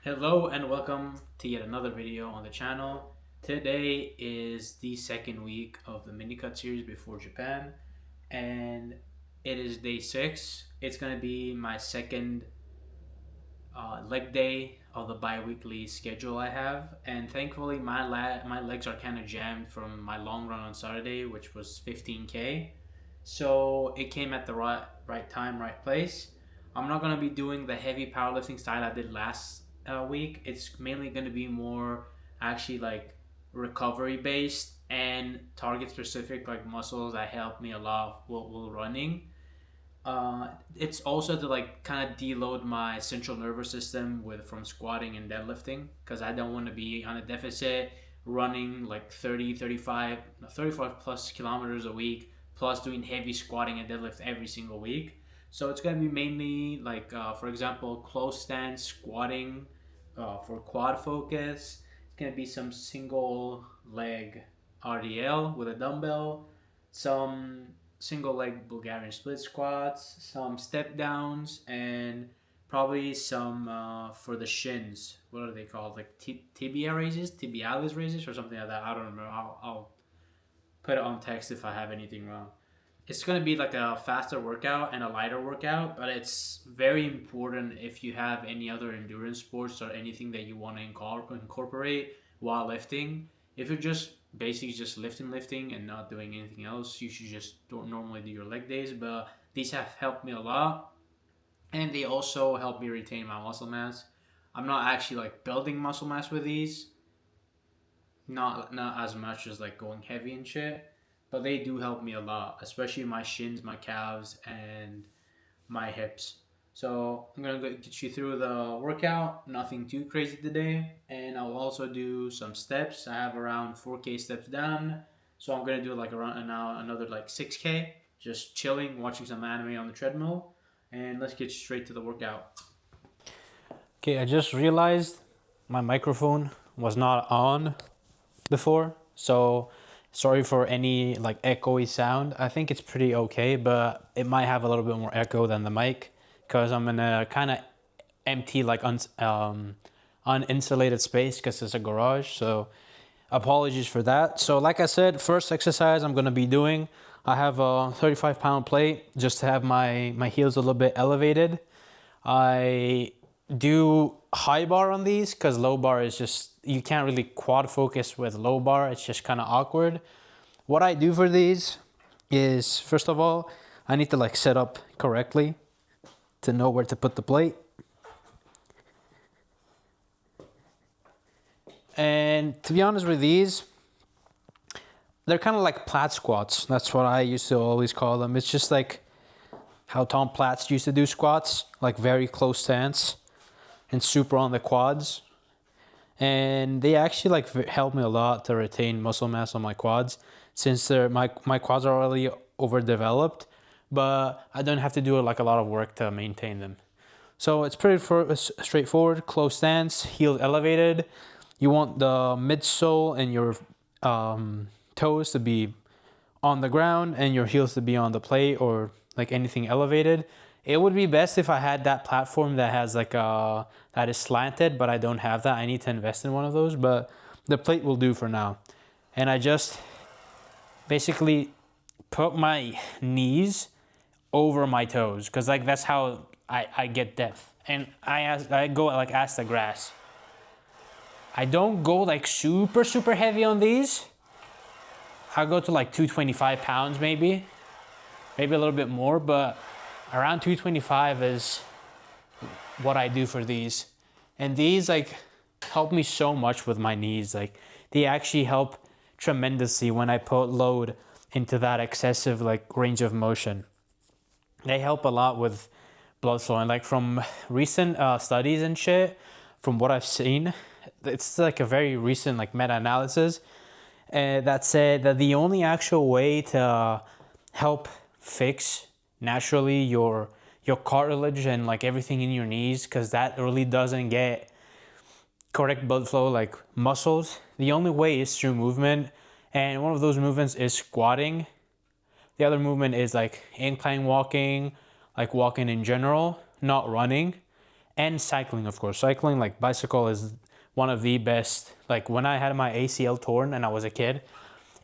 Hello and welcome to yet another video on the channel. Today is the second week of the mini cut series before Japan, and it is day 6. It's going to be my second leg day of the bi-weekly schedule I have, and thankfully my legs are kind of jammed from my long run on Saturday, which was 15K. So it came at the right time, right place. I'm not gonna be doing the heavy powerlifting style I did last week. It's mainly gonna be more actually like recovery based and target specific, like muscles that help me a lot while running. It's also to like kind of deload my central nervous system with from squatting and deadlifting because I don't want to be on a deficit running like 35 plus kilometers a week plus doing heavy squatting and deadlift every single week. So it's going to be mainly like for example close stance squatting for quad focus. It's going to be some single leg RDL with a dumbbell, some single leg Bulgarian split squats, some step downs, and probably some for the shins. What are they called? Like tibia raises, tibialis raises, or something like that. I don't remember. I'll put it on text if I have anything wrong. It's going to be like a faster workout and a lighter workout, but it's very important if you have any other endurance sports or anything that you want to incorporate while lifting. If you're just basically just lifting and not doing anything else, you should just don't normally do your leg days. But these have helped me a lot, and they also help me retain my muscle mass. I'm not actually like building muscle mass with these, not as much as like going heavy and shit, but they do help me a lot, especially my shins, my calves, and my hips. So I'm gonna get you through the workout. Nothing too crazy today, and I'll also do some steps. I have around 4K steps done, so I'm gonna do like around now another like 6K, just chilling, watching some anime on the treadmill, and let's get straight to the workout. Okay, I just realized my microphone was not on before, so sorry for any like echoey sound. I think it's pretty okay, but it might have a little bit more echo than the mic because I'm in a kind of empty like uninsulated space because it's a garage. So apologies for that. So like I said, first exercise I'm going to be doing, I have a 35-pound plate just to have my heels a little bit elevated. I do high bar on these because low bar is just, you can't really quad focus with low bar. It's just kind of awkward. What I do for these is, first of all, I need to like set up correctly to know where to put the plate. And to be honest with these, they're kind of like Platt squats. That's what I used to always call them. It's just like how Tom Platz used to do squats, like very close stance and super on the quads. And they actually like help me a lot to retain muscle mass on my quads since my quads are already overdeveloped, but I don't have to do like a lot of work to maintain them. So it's pretty straightforward, close stance, heels elevated. You want the midsole and your toes to be on the ground and your heels to be on the plate or like anything elevated. It would be best if I had that platform that has like that is slanted, but I don't have that. I need to invest in one of those, but the plate will do for now. And I just basically put my knees over my toes because like that's how I get depth. And I go like ass the grass. I don't go like super heavy on these. I go to like 225 pounds maybe a little bit more, but around 225 is what I do for these. And these like help me so much with my knees. Like they actually help tremendously when I put load into that excessive like range of motion. They help a lot with blood flow. And like from recent studies and shit, from what I've seen, it's like a very recent like meta-analysis that said that the only actual way to help fix naturally your cartilage and like everything in your knees, because that really doesn't get correct blood flow like muscles, the only way is through movement. And one of those movements is squatting. The other movement is like incline walking, like walking in general, not running. And cycling, of course. Cycling, like bicycle, is one of the best. Like when I had my ACL torn and I was a kid,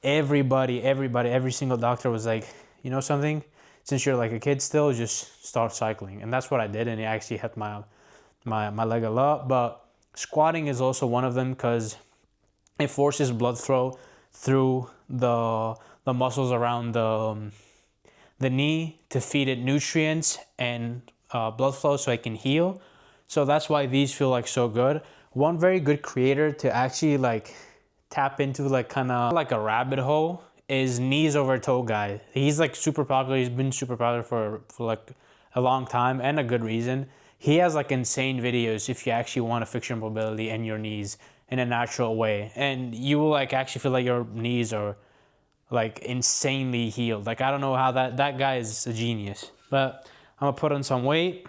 every single doctor was like, you know something, since you're like a kid still, just start cycling. And that's what I did, and it actually helped my leg a lot. But squatting is also one of them because it forces blood flow through the muscles around the knee to feed it nutrients and blood flow so it can heal. So that's why these feel like so good. One very good creator to actually like tap into, like kind of like a rabbit hole, is knees over toe guy. He's like super popular. He's been super popular for like a long time, and a good reason. He has like insane videos if you actually want to fix your mobility and your knees in a natural way, and you will like actually feel like your knees are like insanely healed. Like I don't know how that guy is a genius. But I'm gonna put on some weight.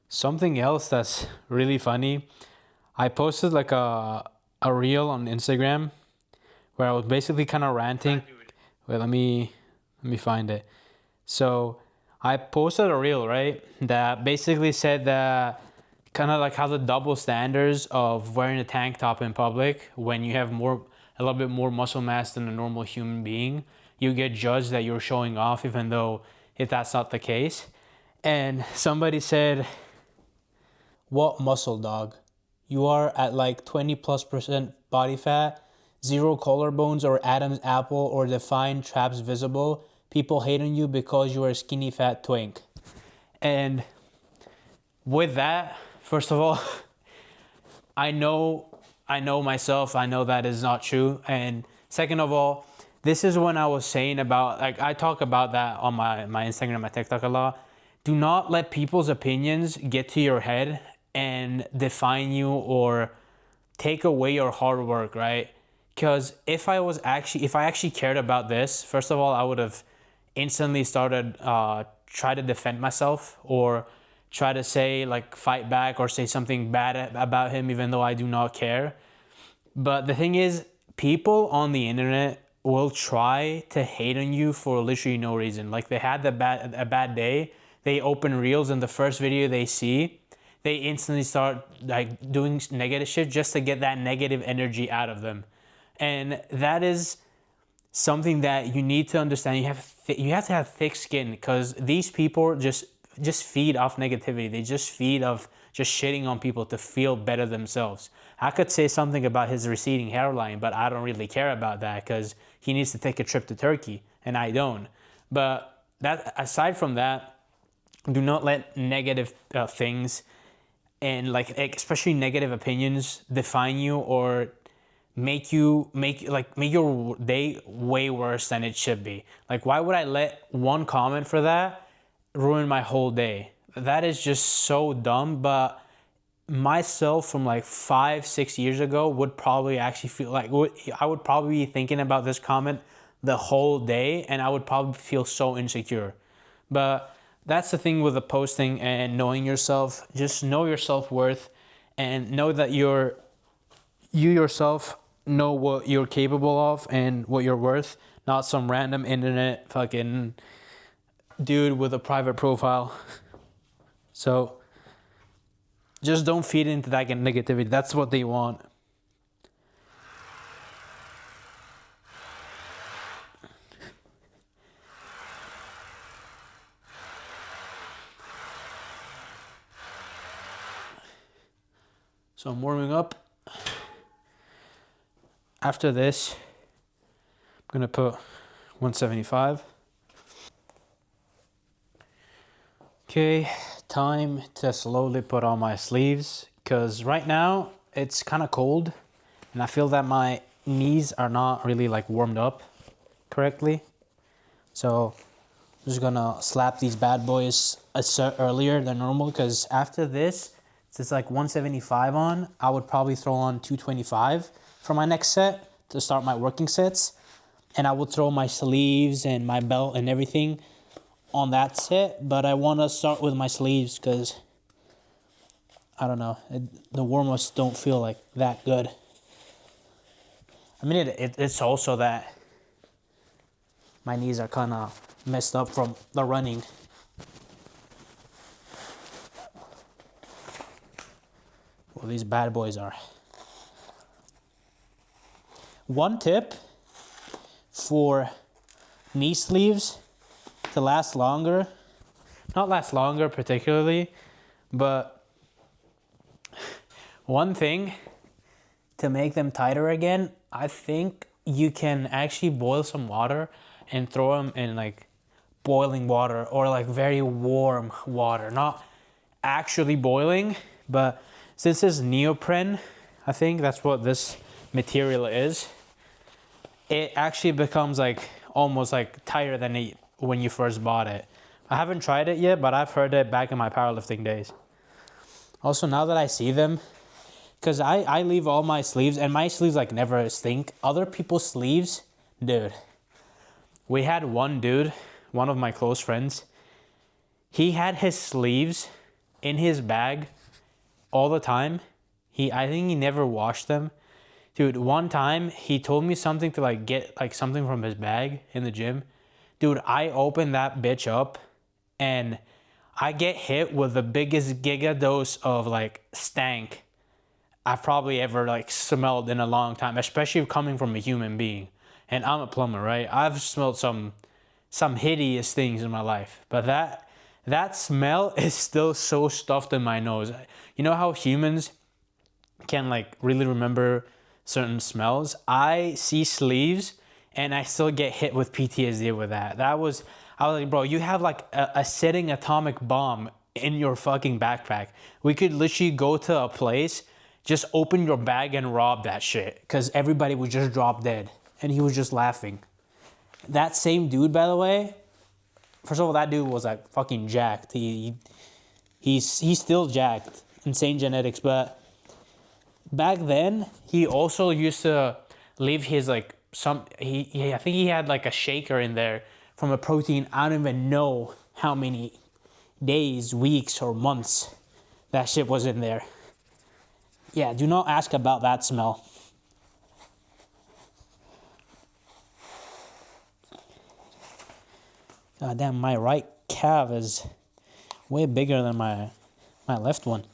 Something else that's really funny, I posted like a reel on Instagram where I was basically kind of ranting. Wait, let me find it. So I posted a reel, right, that basically said that kind of like how the double standards of wearing a tank top in public when you have a little bit more muscle mass than a normal human being, you get judged that you're showing off, even though if that's not the case. And somebody said, what muscle, dog? You are at like 20+% body fat, zero collarbones or Adam's apple or defined traps visible. People hate on you because you are a skinny fat twink. And with that, first of all, I know myself, I know that is not true. And second of all, this is when I was saying about, like I talk about that on my Instagram, my TikTok a lot. Do not let people's opinions get to your head and define you or take away your hard work, right? Because if I actually cared about this, first of all, I would have instantly started try to defend myself or try to say like fight back or say something bad about him, even though I do not care. But the thing is, people on the internet will try to hate on you for literally no reason. Like they had a bad day, they open reels and the first video they see, they instantly start like doing negative shit just to get that negative energy out of them. And that is something that you need to understand. You have to have thick skin because these people just feed off negativity. They just feed off just shitting on people to feel better themselves. I could say something about his receding hairline, but I don't really care about that because he needs to take a trip to Turkey and I don't. But that aside from that, do not let negative things and like especially negative opinions define you or make your day way worse than it should be. Like why would I let one comment for that ruin my whole day? That is just so dumb. But myself from like 5-6 years ago would probably actually feel like I would probably be thinking about this comment the whole day and I would probably feel so insecure. But that's the thing with the posting and knowing yourself. Just know your self-worth and know that you yourself know what you're capable of and what you're worth, not some random internet fucking dude with a private profile. So just don't feed into that negativity. That's what they want. So I'm warming up. After this, I'm gonna put 175. Okay, time to slowly put on my sleeves because right now it's kind of cold and I feel that my knees are not really like warmed up correctly. So I'm just gonna slap these bad boys earlier than normal because after this, it's like 175 on, I would probably throw on 225 for my next set to start my working sets. and I would throw my sleeves and my belt and everything on that set. But I want to start with my sleeves because, I don't know, the warm-ups don't feel like that good. I mean, it's also that my knees are kind of messed up from the running. Well, these bad boys are. One tip for knee sleeves to last longer, not last longer particularly, but one thing to make them tighter again, I think you can actually boil some water and throw them in like boiling water or like very warm water. Not actually boiling, but since it's neoprene, I think that's what this material is, it actually becomes like almost like tighter than it when you first bought it. I haven't tried it yet, but I've heard it back in my powerlifting days. Also, now that I see them, because I leave all my sleeves, and my sleeves like never stink. Other people's sleeves, dude. We had one dude, one of my close friends, he had his sleeves in his bag all the time. I think he never washed them. Dude, one time he told me something to like get like something from his bag in the gym. Dude, I opened that bitch up and I get hit with the biggest giga dose of like stank I've probably ever like smelled in a long time, especially coming from a human being. And I'm a plumber, right? I've smelled some hideous things in my life, but that smell is still so stuffed in my nose. You know how humans can like really remember certain smells? I see sleeves and I still get hit with PTSD with that. I was like, bro, you have like a sitting atomic bomb in your fucking backpack. We could literally go to a place, just open your bag and rob that shit, because everybody would just drop dead. And he was just laughing. That same dude, by the way, first of all, that dude was like fucking jacked. He's still jacked. Insane genetics. But back then, he also used to leave his like I think he had like a shaker in there from a protein. I don't even know how many days, weeks, or months that shit was in there. Yeah, do not ask about that smell. God damn, my right calf is way bigger than my left one.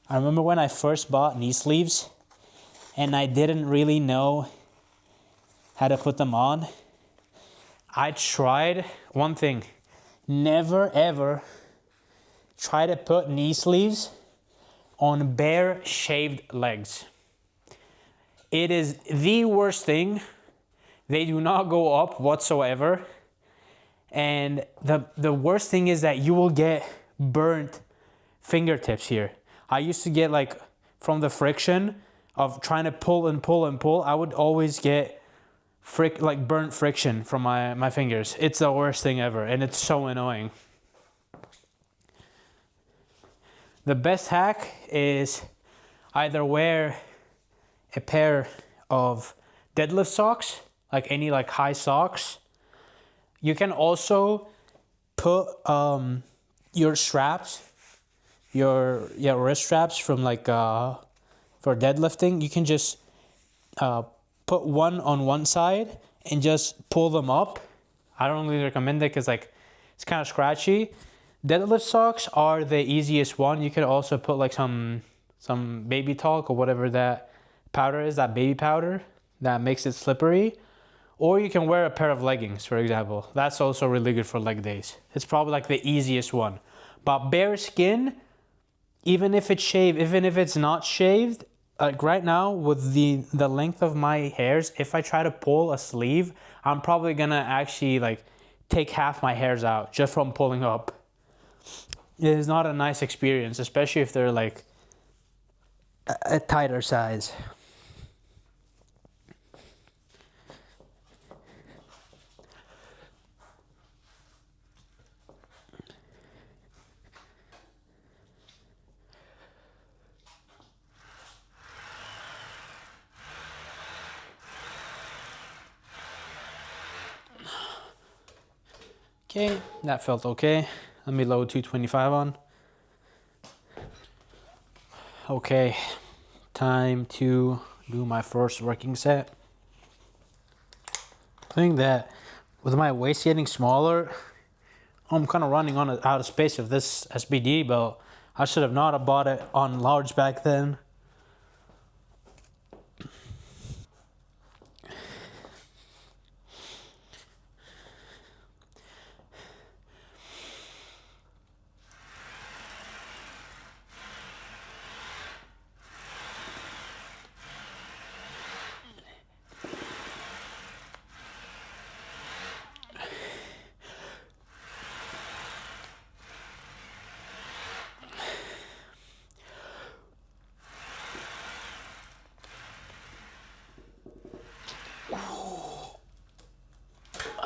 I remember when I first bought knee sleeves and I didn't really know how to put them on. I tried one thing. Never ever try to put knee sleeves on bare shaved legs. It is the worst thing. They do not go up whatsoever. And the worst thing is that you will get burnt fingertips here. I used to get like from the friction of trying to pull and pull and pull, I would always get like burnt friction from my fingers. It's the worst thing ever and it's so annoying. The best hack is either wear a pair of deadlift socks, like any like high socks. You can also put your straps, your wrist straps from like for deadlifting. You can just put one on one side and just pull them up. I don't really recommend it because like it's kind of scratchy. Deadlift socks are the easiest one. You can also put like some baby talc or whatever that powder is, that baby powder that makes it slippery. Or you can wear a pair of leggings, for example. That's also really good for leg days. It's probably like the easiest one. But bare skin, even if it's shaved, even if it's not shaved, like right now with the length of my hairs, if I try to pull a sleeve, I'm probably gonna actually like take half my hairs out just from pulling up. It is not a nice experience, especially if they're like a tighter size. Okay, that felt okay. Let me load 225 on. Okay, time to do my first working set. I think that with my waist getting smaller, I'm kind of running out of space of this SBD belt. I should have not have bought it on large back then.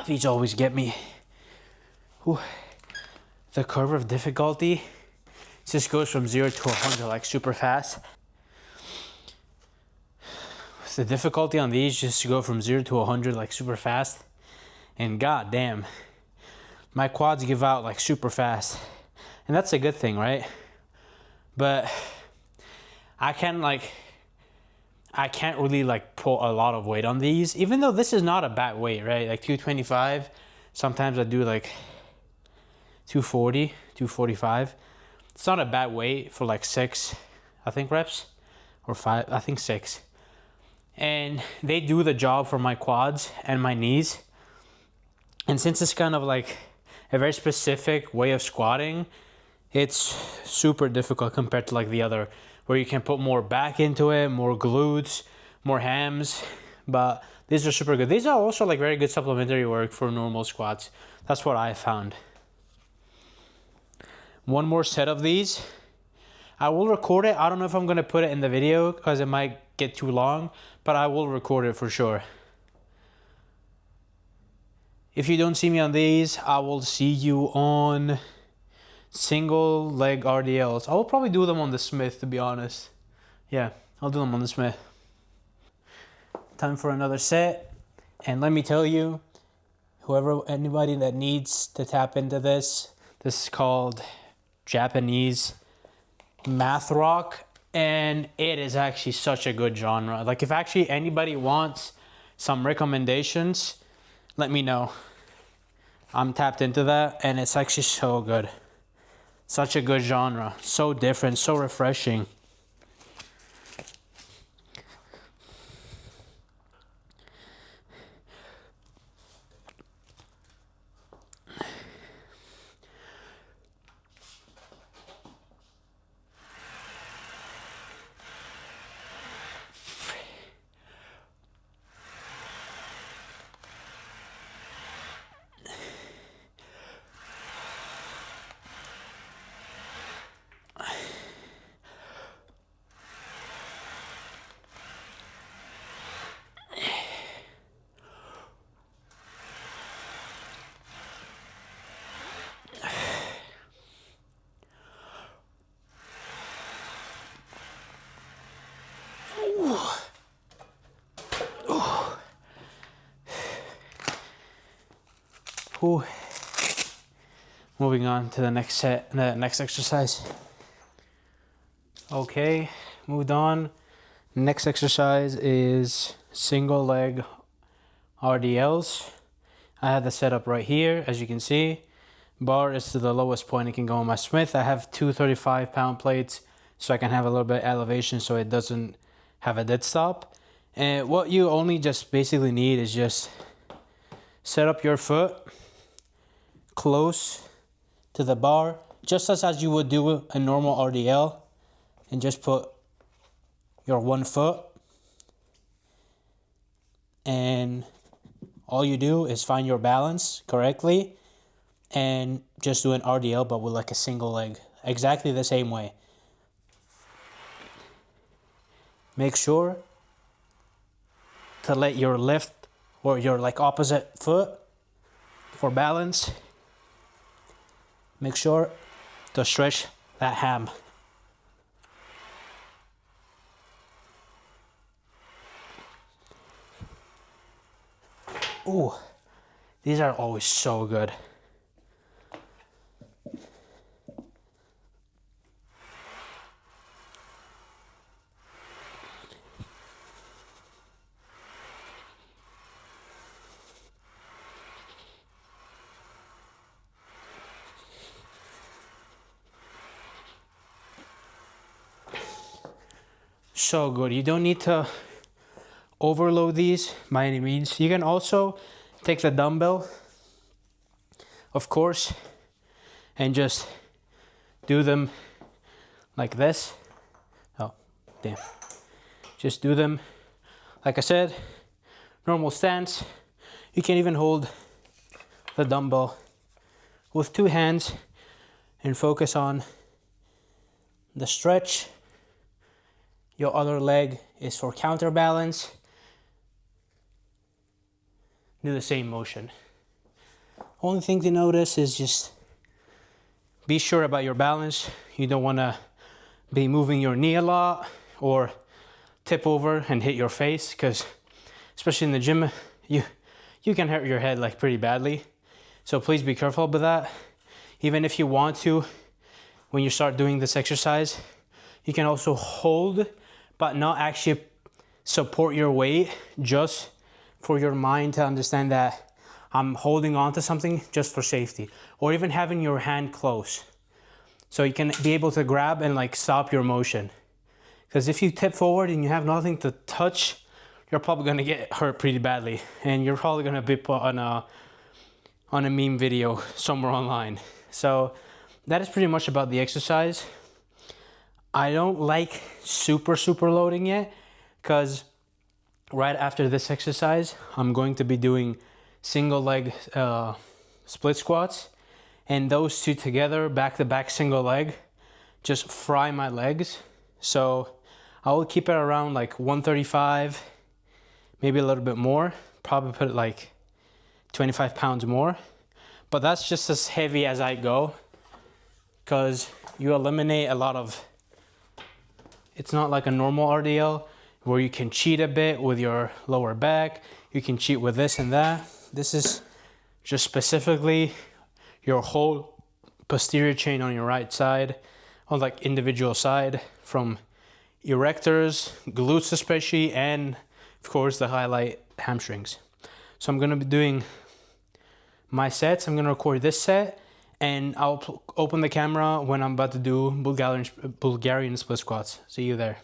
These always get me. Whew. The curve of difficulty just goes from 0 to 100 like super fast. The difficulty on these just go from 0 to 100 like super fast. And god damn, my quads give out like super fast. And that's a good thing, right? But I can't really like pull a lot of weight on these, even though this is not a bad weight, right? Like 225, sometimes I do like 240, 245. It's not a bad weight for like 6, I think reps, or 5, I think 6. And they do the job for my quads and my knees. And since it's kind of like a very specific way of squatting, it's super difficult compared to like the other, where you can put more back into it, more glutes, more hams. But these are super good. These are also like very good supplementary work for normal squats. That's what I found. One more set of these. I will record it. I don't know if I'm gonna put it in the video because it might get too long, but I will record it for sure. If you don't see me on these, I will see you on single leg RDLs. I will probably do them on the Smith, to be honest. Yeah, I'll do them on the Smith. Time for another set. And let me tell you, anybody that needs to tap into this is called Japanese math rock. And it is actually such a good genre. Like if actually anybody wants some recommendations, let me know. I'm tapped into that and it's actually so good. Such a good genre. So different, so refreshing. Ooh. Moving on to the next set, the next exercise. Okay, moved on. Next exercise is single leg RDLs. I have the setup right here, as you can see. Bar is to the lowest point it can go on my Smith. I have two 35-pound plates so I can have a little bit of elevation so it doesn't have a dead stop. And what you only just basically need is just set up your foot close to the bar, just as you would do a normal RDL, and just put your one foot, and all you do is find your balance correctly and just do an RDL but with like a single leg, exactly the same way. Make sure to let your left or your like opposite foot for balance. Make sure to stretch that ham. Ooh, these are always so good. So good. You don't need to overload these by any means. You can also take the dumbbell, of course, and just do them like this. Oh, damn. Just do them, like I said, normal stance. You can even hold the dumbbell with 2 hands and focus on the stretch. Your other leg is for counterbalance. Do the same motion. Only thing to notice is just be sure about your balance. You don't want to be moving your knee a lot or tip over and hit your face, because especially in the gym, you can hurt your head like pretty badly. So please be careful with that. Even if you want to, when you start doing this exercise, you can also hold, but not actually support your weight, just for your mind to understand that I'm holding on to something just for safety. Or even having your hand close, so you can be able to grab and like stop your motion. Because if you tip forward and you have nothing to touch, you're probably gonna get hurt pretty badly, and you're probably gonna be put on a meme video somewhere online. So that is pretty much about the exercise. I don't like super loading it, because right after this exercise, I'm going to be doing single leg split squats, and those two together, back to back single leg, just fry my legs. So I will keep it around like 135, maybe a little bit more, probably put it like 25 pounds more, but that's just as heavy as I go, because you eliminate a lot of, it's not like a normal RDL where you can cheat a bit with your lower back, you can cheat with this and that. This is just specifically your whole posterior chain on your right side, on like individual side, from erectors, glutes especially, and of course the highlight, hamstrings. So I'm gonna be doing my sets. I'm gonna record this set, and I'll open the camera when I'm about to do Bulgarian split squats. See you there.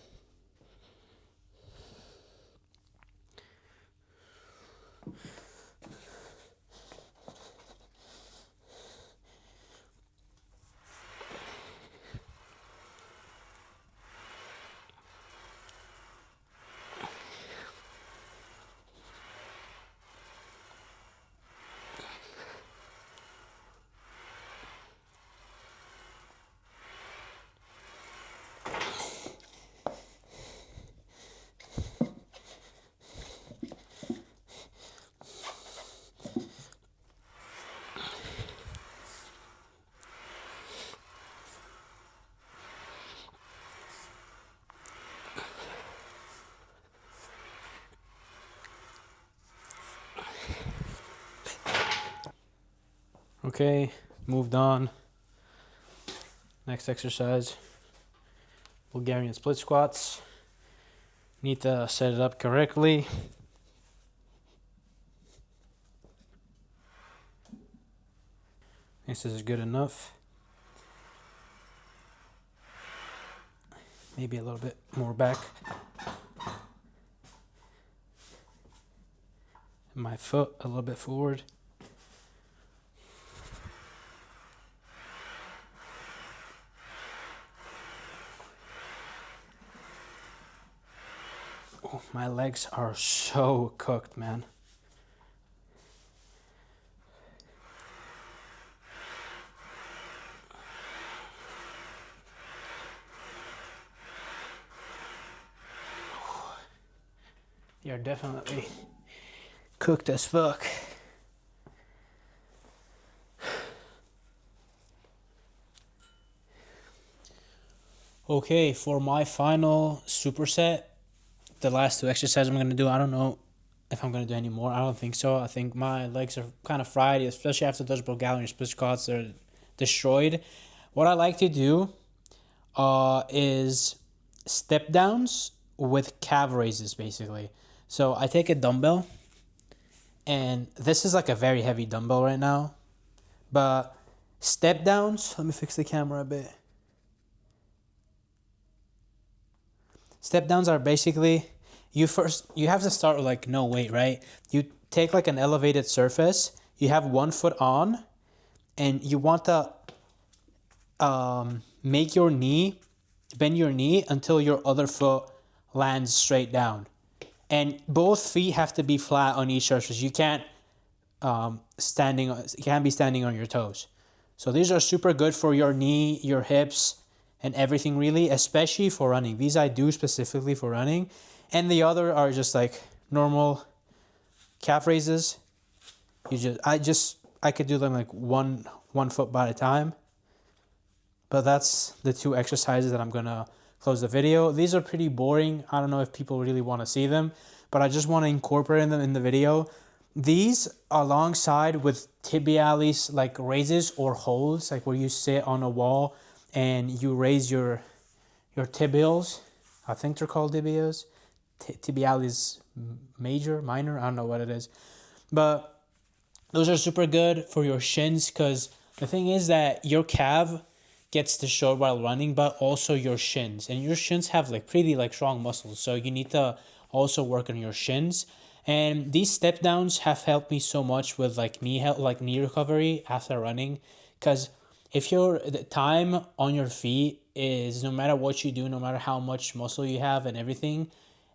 Okay, moved on. Next exercise, Bulgarian split squats. Need to set it up correctly. This is good enough. Maybe a little bit more back. My foot a little bit forward. Oh, my legs are so cooked, man. You're definitely cooked as fuck. Okay, for my final superset, the last 2 exercises I'm gonna do, I don't know if I'm gonna do any more. I don't think so. I think my legs are kind of fried, especially after those Bulgarian split squats. They're destroyed. What I like to do is step downs with calf raises, basically. So I take a dumbbell, and this is like a very heavy dumbbell right now, but step downs, let me fix the camera a bit. Step downs are basically, you have to start with like no weight, right? You take like an elevated surface, you have 1 foot on, and you want to make your knee, bend your knee until your other foot lands straight down. And both feet have to be flat on each surface. You can't you can't be standing on your toes. So these are super good for your knee, your hips, and everything really, especially for running. These I do specifically for running. And the other are just like normal calf raises. I could do them like one foot by a time. But that's the 2 exercises that I'm gonna close the video. These are pretty boring. I don't know if people really want to see them, but I just want to incorporate them in the video. These alongside with tibialis like raises or holds, like where you sit on a wall and you raise your tibials. I think they're called tibias. Tibialis minor, I don't know what it is. But those are super good for your shins, because the thing is that your calf gets destroyed while running, but also your shins. And your shins have like pretty like strong muscles. So you need to also work on your shins. And these step downs have helped me so much with like knee recovery after running, because if the time on your feet is, no matter what you do, no matter how much muscle you have and everything,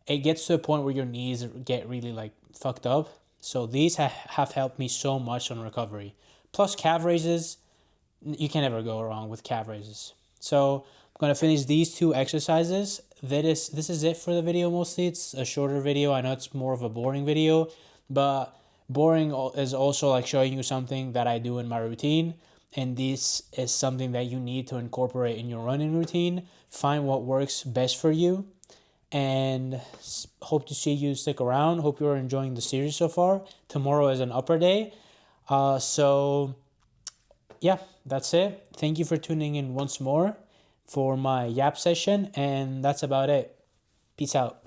it gets to a point where your knees get really like fucked up. So these have helped me so much on recovery. Plus calf raises, you can never go wrong with calf raises. So I'm going to finish these 2 exercises. This is it for the video mostly. It's a shorter video. I know it's more of a boring video, but boring is also like showing you something that I do in my routine. And this is something that you need to incorporate in your running routine. Find what works best for you. And hope to see you stick around. Hope you're enjoying the series so far. Tomorrow is an upper day. So yeah, that's it. Thank you for tuning in once more for my yap session, and that's about it. Peace out.